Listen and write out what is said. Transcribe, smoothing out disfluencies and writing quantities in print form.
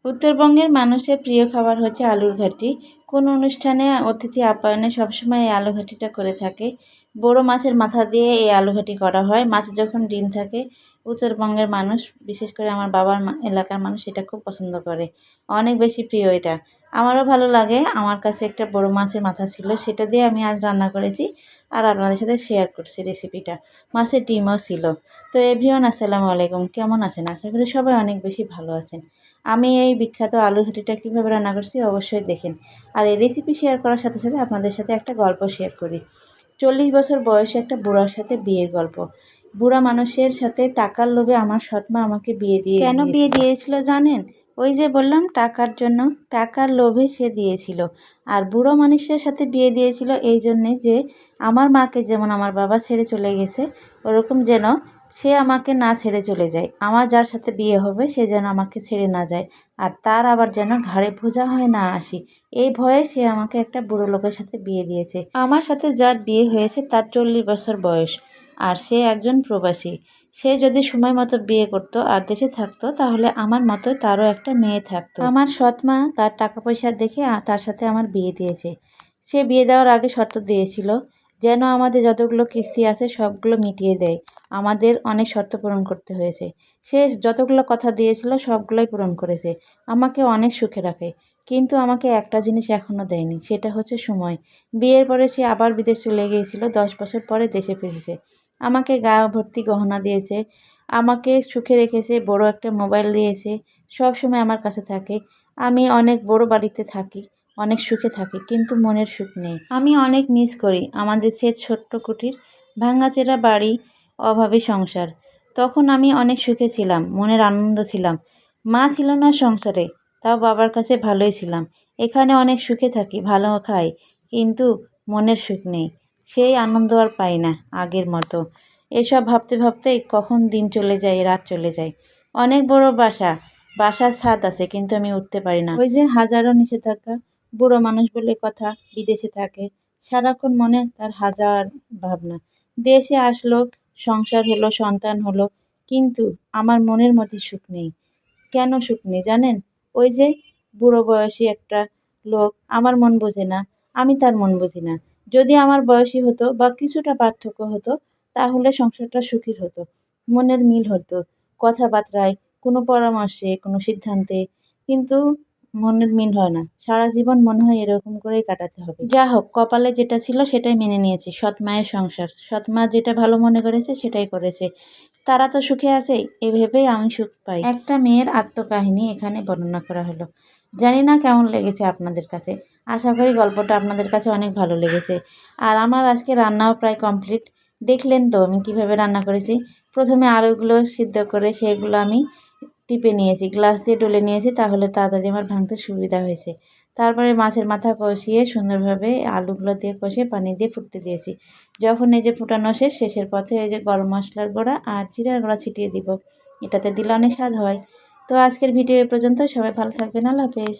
উত্তরবঙ্গের মানুষের প্রিয় খাবার হচ্ছে আলুর ঘাটি। কোনো অনুষ্ঠানে অতিথি আপ্যায়নে সবসময় এই আলু ঘাটিটা করে থাকে। বড় মাছের মাথা দিয়ে এই আলু ঘাটি করা হয়। মাছে যখন ডিম থাকে, উত্তরবঙ্গের মানুষ, বিশেষ করে আমার বাবার এলাকার মানুষ এটা খুব পছন্দ করে। অনেক বেশি প্রিয় এটা। আমারও ভালো লাগে। আমার কাছে একটা বড় মাছের মাথা ছিল, সেটা দিয়ে আমি আজ রান্না করেছি আর আপনাদের সাথে শেয়ার করছি রেসিপিটা। মাছের ডিমও ছিল। তো এভরিওয়ান, আসসালামু আলাইকুম। কেমন আছেন? আশা করি সবাই অনেক বেশি ভালো আছেন। আমি এই বিখ্যাত আলু ঘাটিটা কীভাবে রান্না করছি অবশ্যই দেখেন। আর এই রেসিপি শেয়ার করার সাথে সাথে আপনাদের সাথে একটা গল্প শেয়ার করি। 40 বছর বয়সে একটা বুড়ার সাথে বিয়ের গল্প। বুড়া মানুষের সাথে টাকার লোভে আমার সৎমা আমাকে বিয়ে দিয়ে কেন বিয়ে দিয়েছিল জানেন? ওই যে বললাম টাকার জন্য, টাকার লোভে সে দিয়েছিল। আর বুড়ো মানুষের সাথে বিয়ে দিয়েছিল এই জন্যে যে আমার মাকে যেমন আমার বাবা ছেড়ে চলে গেছে, ওরকম যেন সে আমাকে না ছেড়ে চলে যায়। আমার যার সাথে বিয়ে হবে সে যেন আমাকে ছেড়ে না যায়, আর তার আবার যেন ঘাড়ে বোঝা হয়ে না আসি, এই ভয়ে সে আমাকে একটা বুড়ো লোকের সাথে বিয়ে দিয়েছে। আমার সাথে যার বিয়ে হয়েছে তার 40 বছর বয়স, আর সে একজন প্রবাসী। সে যদি সময় মতো বিয়ে করতো আর দেশে থাকতো তাহলে আমার মতো তারও একটা মেয়ে থাকতো। আমার সৎমা তার টাকা পয়সা দেখে তার সাথে আমার বিয়ে দিয়েছে। সে বিয়ে দেওয়ার আগে শর্ত দিয়েছিল যেন আমাদের যতগুলো কিস্তি আছে সবগুলো মিটিয়ে দেয়। আমাদের অনেক শর্ত পূরণ করতে হয়েছে। সে যতগুলো কথা দিয়েছিল সবগুলোই পূরণ করেছে। আমাকে অনেক সুখে রাখে। কিন্তু আমাকে একটা জিনিস এখনও দেয়নি, সেটা হচ্ছে সময়। বিয়ের পরে সে আবার বিদেশ চলে গিয়েছিল, 10 বছর পরে দেশে ফিরেছে। আমাকে গা ভর্তি গহনা দিয়েছে, আমাকে সুখে রেখেছে, বড় একটা মোবাইল দিয়েছে, সব সময় আমার কাছে থাকে। আমি অনেক বড় বাড়িতে থাকি, অনেক সুখে থাকি, কিন্তু মনের সুখ নেই। আমি অনেক মিস করি আমাদের সে ছোট্ট কুটির, ভাঙাচেরা বাড়ি, অভাবী সংসার। তখন আমি অনেক সুখে ছিলাম, মনের আনন্দ ছিলাম। মা ছিল না সংসারে, তাও বাবার কাছে ভালোই ছিলাম। এখানে অনেক সুখে থাকি, ভালো খাই, কিন্তু মনের সুখ নেই। সেই আনন্দ আর পাই না আগের মতো। এসব ভাবতে ভাবতেই কখন দিন চলে যায়, রাত চলে যায়। অনেক বড় বাসা, বাসার ছাদ আছে, কিন্তু আমি উঠতে পারি না। ওই যে হাজারো নিষেধাজ্ঞা। বুড়ো মানুষ বলে কথা, বিদেশে থাকে, সারাক্ষণ মনে তার হাজার ভাবনা। দেশে আসলো, সংসার হলো, সন্তান হলো, কিন্তু আমার মনের মধ্যে সুখ নেই। কেন সুখ নেই জানেন? ওই যে বুড়ো বয়সী একটা লোক আমার মন বোঝে না, আমি তার মন বুঝি না। যদি আমার বয়সী হতো বা কিছুটা পার্থক্য হতো তাহলে সংসারটা সুখীর হতো, মনের মিল হতো, কথাবার্তায়, কোনো পরামর্শে, কোনো সিদ্ধান্তে। কিন্তু মনের মিল হয় না। সারা জীবন মনে হয় এরকম করেই কাটাতে হবে। যা হোক, কপালে যেটা ছিল সেটাই মেনে নিয়েছি। সৎ মায়ের সংসার, সৎ মা যেটা ভালো মনে করেছে সেটাই করেছে। তারা তো সুখে আছে, এই ভেবেই আমি সুখ পাই। একটা মেয়ের আত্মকাহিনী এখানে বর্ণনা করা হলো। জানি না কেমন লেগেছে আপনাদের কাছে। আশা করি গল্পটা আপনাদের কাছে অনেক ভালো লেগেছে। আর আমার আজকে রান্নাও প্রায় কমপ্লিট। দেখলেন তো আমি কিভাবে রান্না করেছি। প্রথমে আলুগুলো সিদ্ধ করে সেগুলো আমি টিপে নিয়েছি, গ্লাস দিয়ে ডলে নিয়েছি, তাহলে তাড়াতাড়ি আমার ভাঙতে সুবিধা হয়েছে। তারপরে মাছের মাথা কষিয়ে সুন্দরভাবে আলুগুলো দিয়ে কষিয়ে পানি দিয়ে ফুটতে দিয়েছি। যখন এই যে ফুটানো শেষ, শেষের পথে এই যে গরম মশলার গুঁড়া আর জিরার গুঁড়া ছিটিয়ে দিব। এটাতে দিলে অনেক স্বাদ হয়। তো আজকের ভিডিও এ পর্যন্ত। সবাই ভালো থাকবেন। আল্লাহ হাফেজ।